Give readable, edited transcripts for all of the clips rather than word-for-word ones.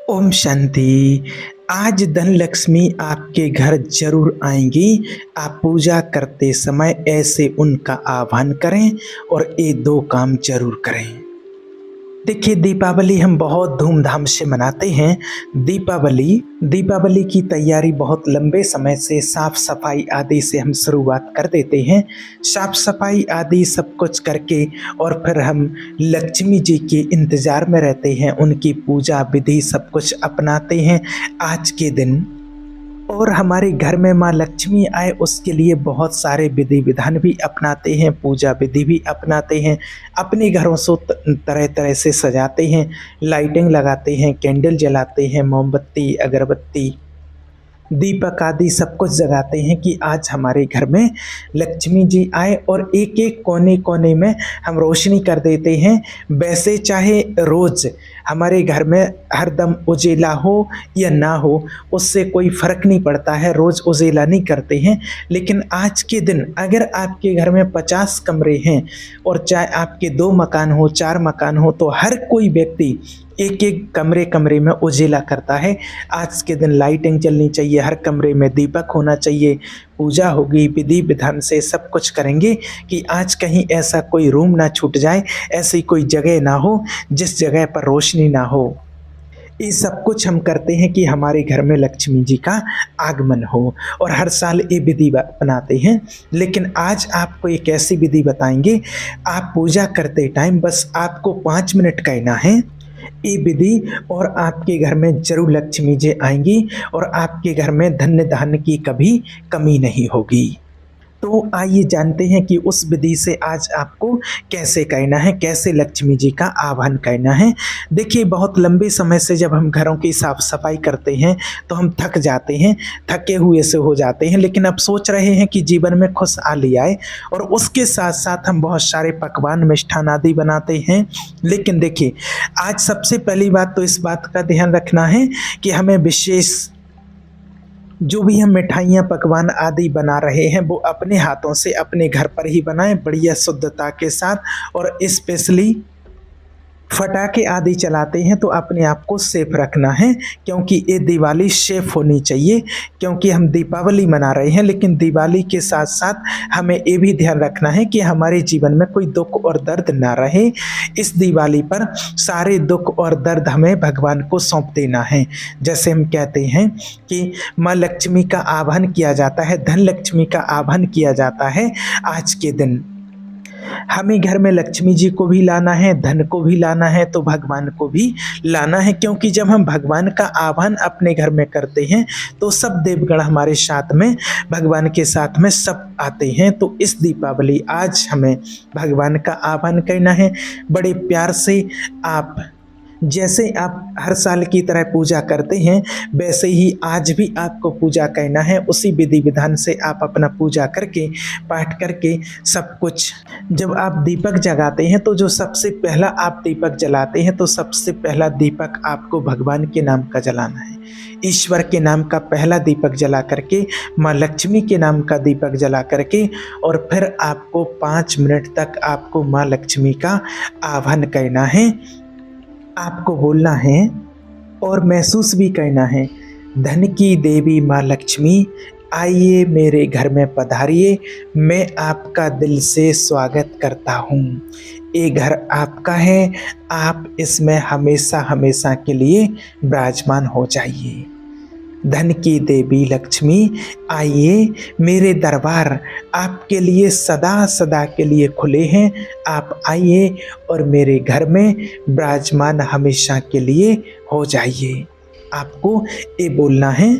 ओम शांति। आज धन लक्ष्मी आपके घर जरूर आएंगी। आप पूजा करते समय ऐसे उनका आह्वान करें और ये दो काम जरूर करें। देखिए, दीपावली हम बहुत धूमधाम से मनाते हैं। दीपावली की तैयारी बहुत लंबे समय से साफ सफाई आदि से हम शुरुआत कर देते हैं। साफ सफाई आदि सब कुछ करके और फिर हम लक्ष्मी जी के इंतज़ार में रहते हैं। उनकी पूजा विधि सब कुछ अपनाते हैं आज के दिन। और हमारे घर में माँ लक्ष्मी आए उसके लिए बहुत सारे विधि विधान भी अपनाते हैं, पूजा विधि भी अपनाते हैं। अपने घरों से तरह तरह से सजाते हैं, लाइटिंग लगाते हैं, कैंडल जलाते हैं, मोमबत्ती, अगरबत्ती, दीपक आदि सब कुछ जगाते हैं कि आज हमारे घर में लक्ष्मी जी आए। और एक एक कोने कोने में हम रोशनी कर देते हैं। वैसे चाहे रोज़ हमारे घर में हरदम उजेला हो या ना हो, उससे कोई फ़र्क नहीं पड़ता है, रोज़ उजेला नहीं करते हैं। लेकिन आज के दिन अगर आपके घर में 50 कमरे हैं और चाहे आपके 2 मकान हो, 4 मकान हो, तो हर कोई व्यक्ति एक एक कमरे कमरे में उजेला करता है। आज के दिन लाइटिंग जलनी चाहिए, हर कमरे में दीपक होना चाहिए, पूजा होगी, विधि विधान से सब कुछ करेंगे कि आज कहीं ऐसा कोई रूम ना छूट जाए, ऐसी कोई जगह ना हो जिस जगह पर रोशनी ना हो। ये सब कुछ हम करते हैं कि हमारे घर में लक्ष्मी जी का आगमन हो, और हर साल ये विधि अपनाते हैं। लेकिन आज आपको एक ऐसी विधि बताएंगे, आप पूजा करते टाइम बस आपको 5 मिनट कहना है ये विधि, और आपके घर में जरूर लक्ष्मी जी आएंगी और आपके घर में धन्य धान्य की कभी कमी नहीं होगी। तो आइए जानते हैं कि उस विधि से आज आपको कैसे कहना है, कैसे लक्ष्मी जी का आह्वान करना है। देखिए, बहुत लंबे समय से जब हम घरों की साफ सफाई करते हैं तो हम थक जाते हैं, थके हुए से हो जाते हैं। लेकिन अब सोच रहे हैं कि जीवन में खुशहाली आए, और उसके साथ साथ हम बहुत सारे पकवान मिष्ठान आदि बनाते हैं। लेकिन देखिए, आज सबसे पहली बात तो इस बात का ध्यान रखना है कि हमें विशेष जो भी हम मिठाइयाँ पकवान आदि बना रहे हैं वो अपने हाथों से अपने घर पर ही बनाएं, बढ़िया शुद्धता के साथ। और स्पेशली फटाके आदि चलाते हैं तो अपने आप को सेफ रखना है, क्योंकि ये दिवाली सेफ होनी चाहिए। क्योंकि हम दीपावली मना रहे हैं, लेकिन दिवाली के साथ साथ हमें ये भी ध्यान रखना है कि हमारे जीवन में कोई दुख और दर्द ना रहे। इस दिवाली पर सारे दुख और दर्द हमें भगवान को सौंप देना है। जैसे हम कहते हैं कि माँ लक्ष्मी का आह्वान किया जाता है, धन लक्ष्मी का आह्वान किया जाता है। आज के दिन हमें घर में लक्ष्मी जी को भी लाना है, धन को भी लाना है, तो भगवान को भी लाना है। क्योंकि जब हम भगवान का आह्वान अपने घर में करते हैं तो सब देवगण हमारे साथ में, भगवान के साथ में सब आते हैं। तो इस दीपावली आज हमें भगवान का आह्वान करना है बड़े प्यार से। आप जैसे आप हर साल की तरह पूजा करते हैं वैसे ही आज भी आपको पूजा करना है। उसी विधि विधान से आप अपना पूजा करके, पाठ करके सब कुछ, जब आप दीपक जगाते हैं तो जो सबसे पहला आप दीपक जलाते हैं तो सबसे पहला दीपक आपको भगवान के नाम का जलाना है। ईश्वर के नाम का पहला दीपक जला करके, माँ लक्ष्मी के नाम का दीपक जला करके, और फिर आपको 5 मिनट तक आपको माँ लक्ष्मी का आह्वान करना है। आपको बोलना है और महसूस भी करना है, धन की देवी माँ लक्ष्मी आइए मेरे घर में पधारिए, मैं आपका दिल से स्वागत करता हूँ। ये घर आपका है, आप इसमें हमेशा हमेशा के लिए विराजमान हो जाइए। धन की देवी लक्ष्मी आइए, मेरे दरबार आपके लिए सदा सदा के लिए खुले हैं। आप आइए और मेरे घर में विराजमान हमेशा के लिए हो जाइए। आपको ये बोलना है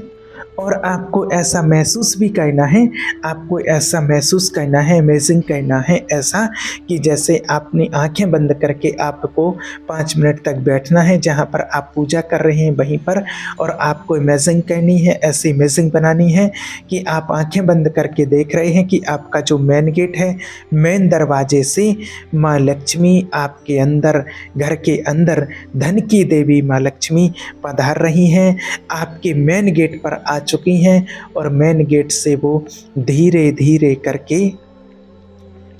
और आपको ऐसा महसूस भी करना है, आपको ऐसा महसूस करना है, इमेजिन करना है ऐसा कि जैसे आपने आंखें बंद करके आपको 5 मिनट तक बैठना है जहां पर आप पूजा कर रहे हैं वहीं पर, और आपको इमेजिन करनी है, ऐसी इमेजिन बनानी है कि आप आंखें बंद करके देख रहे हैं कि आपका जो मेन गेट है, मेन दरवाजे से माँ लक्ष्मी आपके अंदर, घर के अंदर धन की देवी माँ लक्ष्मी पधार रही हैं। आपके मेन गेट पर आ चुकी हैं और मेन गेट से वो धीरे धीरे करके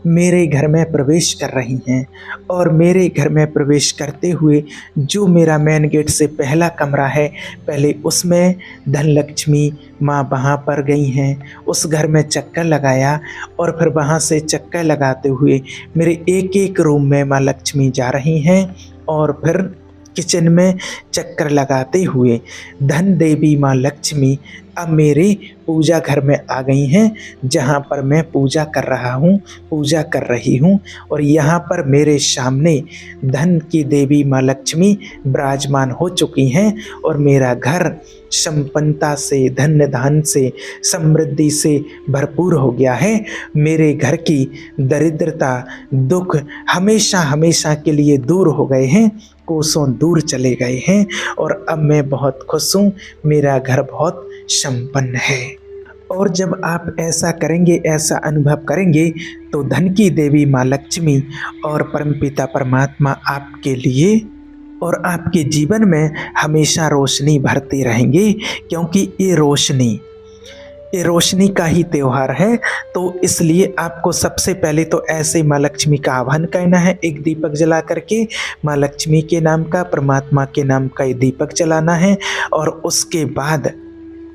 मेरे घर में प्रवेश कर रही हैं और मेरे घर में प्रवेश करते हुए जो मेरा मेन गेट से पहला कमरा है, पहले उसमें धनलक्ष्मी माँ वहाँ पर गई हैं। उस घर में चक्कर लगाया और फिर वहाँ से चक्कर लगाते हुए मेरे एक एक रूम में माँ लक्ष्मी जा रही हैं और फिर किचन में चक्कर लगाते हुए धन देवी माँ लक्ष्मी अब मेरे पूजा घर में आ गई हैं, जहाँ पर मैं पूजा कर रही हूँ। और यहाँ पर मेरे सामने धन की देवी माँ लक्ष्मी विराजमान हो चुकी हैं और मेरा घर संपन्नता से, धन्य धान से, समृद्धि से भरपूर हो गया है। मेरे घर की दरिद्रता, दुख हमेशा हमेशा के लिए दूर हो गए हैं, कोसों दूर चले गए हैं और अब मैं बहुत खुश हूँ। मेरा घर बहुत संपन्न है। और जब आप ऐसा करेंगे, ऐसा अनुभव करेंगे, तो धन की देवी माँ लक्ष्मी और परमपिता परमात्मा आपके लिए और आपके जीवन में हमेशा रोशनी भरते रहेंगे, क्योंकि ये रोशनी का ही त्यौहार है। तो इसलिए आपको सबसे पहले तो ऐसे माँ लक्ष्मी का आह्वान करना है, एक दीपक जला करके माँ लक्ष्मी के नाम का, परमात्मा के नाम का ये दीपक जलाना है। और उसके बाद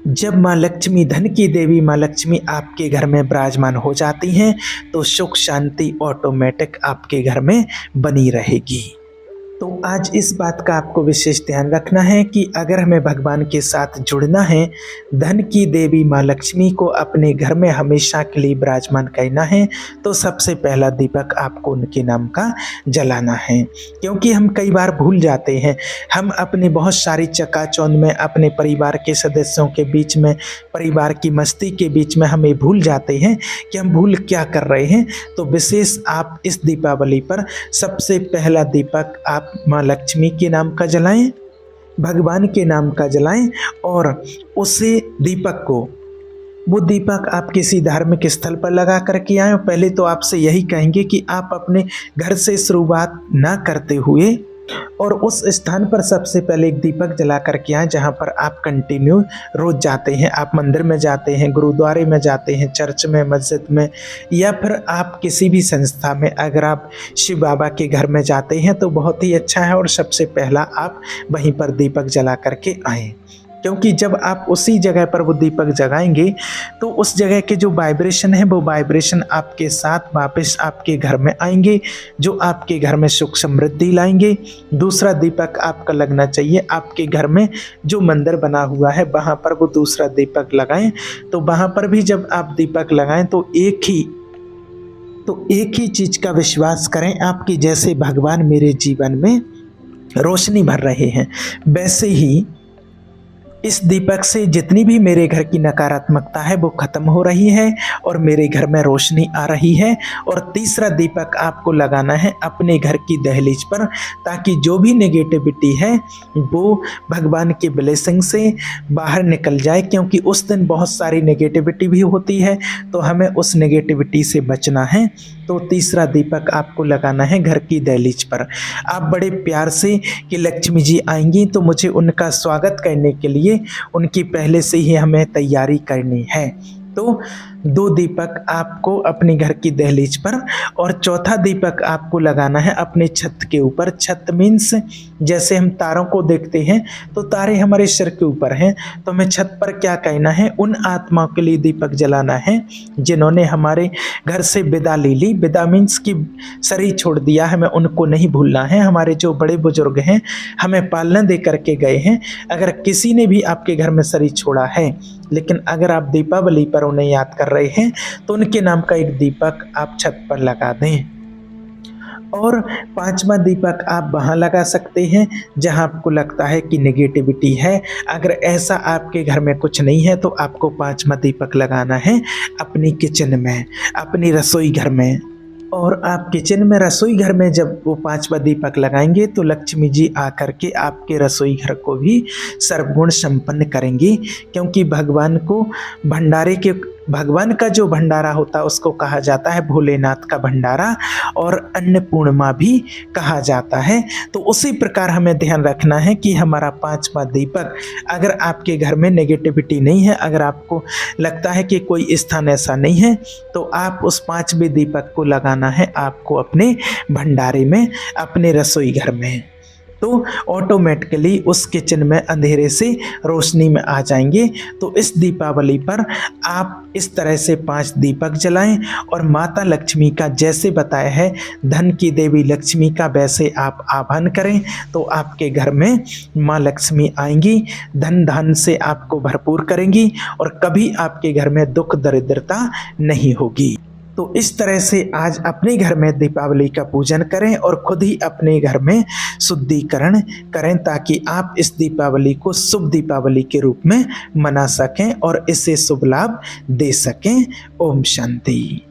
जब माँ लक्ष्मी, धन की देवी माँ लक्ष्मी आपके घर में विराजमान हो जाती हैं, तो सुख शांति ऑटोमेटिक आपके घर में बनी रहेगी। तो आज इस बात का आपको विशेष ध्यान रखना है कि अगर हमें भगवान के साथ जुड़ना है, धन की देवी माँ लक्ष्मी को अपने घर में हमेशा के लिए विराजमान करना है, तो सबसे पहला दीपक आपको उनके नाम का जलाना है। क्योंकि हम कई बार भूल जाते हैं, हम अपनी बहुत सारी चकाचौंध में, अपने परिवार के सदस्यों के बीच में, परिवार की मस्ती के बीच में हमें भूल जाते हैं कि हम भूल क्या कर रहे हैं। तो विशेष आप इस दीपावली पर सबसे पहला दीपक आप माँ लक्ष्मी के नाम का जलाएं, भगवान के नाम का जलाएं और उसे दीपक को, वो दीपक आप किसी धार्मिक स्थल पर लगा करके आए। पहले तो आपसे यही कहेंगे कि आप अपने घर से शुरुआत ना करते हुए और उस स्थान पर सबसे पहले एक दीपक जला करके आए जहाँ पर आप कंटिन्यू रोज जाते हैं। आप मंदिर में जाते हैं, गुरुद्वारे में जाते हैं, चर्च में, मस्जिद में, या फिर आप किसी भी संस्था में, अगर आप शिव बाबा के घर में जाते हैं तो बहुत ही अच्छा है। और सबसे पहला आप वहीं पर दीपक जला करके आएँ, क्योंकि जब आप उसी जगह पर वो दीपक जगाएंगे तो उस जगह के जो वाइब्रेशन है, वो वाइब्रेशन आपके साथ वापस आपके घर में आएंगे, जो आपके घर में सुख समृद्धि लाएंगे। दूसरा दीपक आपका लगना चाहिए आपके घर में जो मंदिर बना हुआ है, वहाँ पर वो दूसरा दीपक लगाएं। तो वहाँ पर भी जब आप दीपक लगाएं तो एक ही चीज़ का विश्वास करें, आपकी जैसे भगवान मेरे जीवन में रोशनी भर रहे हैं, वैसे ही इस दीपक से जितनी भी मेरे घर की नकारात्मकता है वो ख़त्म हो रही है और मेरे घर में रोशनी आ रही है। और तीसरा दीपक आपको लगाना है अपने घर की दहलीज पर, ताकि जो भी नेगेटिविटी है वो भगवान के ब्लेसिंग से बाहर निकल जाए, क्योंकि उस दिन बहुत सारी नेगेटिविटी भी होती है, तो हमें उस नेगेटिविटी से बचना है। तो तीसरा दीपक आपको लगाना है घर की दहलीज पर। आप बड़े प्यार से कि लक्ष्मी जी आएंगी तो मुझे उनका स्वागत करने के लिए उनकी पहले से ही हमें तैयारी करनी है। तो 2 दीपक आपको अपने घर की दहलीज पर, और चौथा दीपक आपको लगाना है अपने छत के ऊपर। छत मीन्स जैसे हम तारों को देखते हैं तो तारे हमारे सिर के ऊपर हैं, तो हमें छत पर क्या कहना है, उन आत्माओं के लिए दीपक जलाना है जिन्होंने हमारे घर से विदा ले ली। विदा मीन्स कि शरीर छोड़ दिया, हमें उनको नहीं भूलना है। हमारे जो बड़े बुजुर्ग हैं हमें पालना दे करके गए हैं। अगर किसी ने भी आपके घर में शरीर छोड़ा है, लेकिन अगर आप दीपावली पर उन्हें याद कर रहे हैं तो उनके नाम का एक दीपक आप छत पर लगा दें। और 5वां दीपक आप वहाँ लगा सकते हैं जहाँ आपको लगता है कि नेगेटिविटी है। अगर ऐसा आपके घर में कुछ नहीं है तो आपको 5वां दीपक लगाना है अपनी किचन में, अपनी रसोई घर में। और आप किचन में, रसोई घर में जब वो 5वां दीपक लगाएंगे तो लक्ष्मी जी आकर के आपके रसोई घर को भी सर्वगुण संपन्न करेंगी, क्योंकि भगवान को भंडारे के भगवान का जो भंडारा होता है उसको कहा जाता है भोलेनाथ का भंडारा और अन्नपूर्णा भी कहा जाता है। तो उसी प्रकार हमें ध्यान रखना है कि हमारा 5वां दीपक, अगर आपके घर में नेगेटिविटी नहीं है, अगर आपको लगता है कि कोई स्थान ऐसा नहीं है, तो आप उस 5वें दीपक को लगाना है आपको अपने भंडारे में, अपने रसोई घर में। तो ऑटोमेटिकली उस किचन में अंधेरे से रोशनी में आ जाएंगे। तो इस दीपावली पर आप इस तरह से 5 दीपक जलाएं और माता लक्ष्मी का जैसे बताया है धन की देवी लक्ष्मी का वैसे आप आह्वान करें, तो आपके घर में माँ लक्ष्मी आएंगी, धन धान से आपको भरपूर करेंगी और कभी आपके घर में दुख दरिद्रता नहीं होगी। तो इस तरह से आज अपने घर में दीपावली का पूजन करें और खुद ही अपने घर में शुद्धिकरण करें, ताकि आप इस दीपावली को शुभ दीपावली के रूप में मना सकें और इससे शुभ लाभ दे सकें। ओम शांति।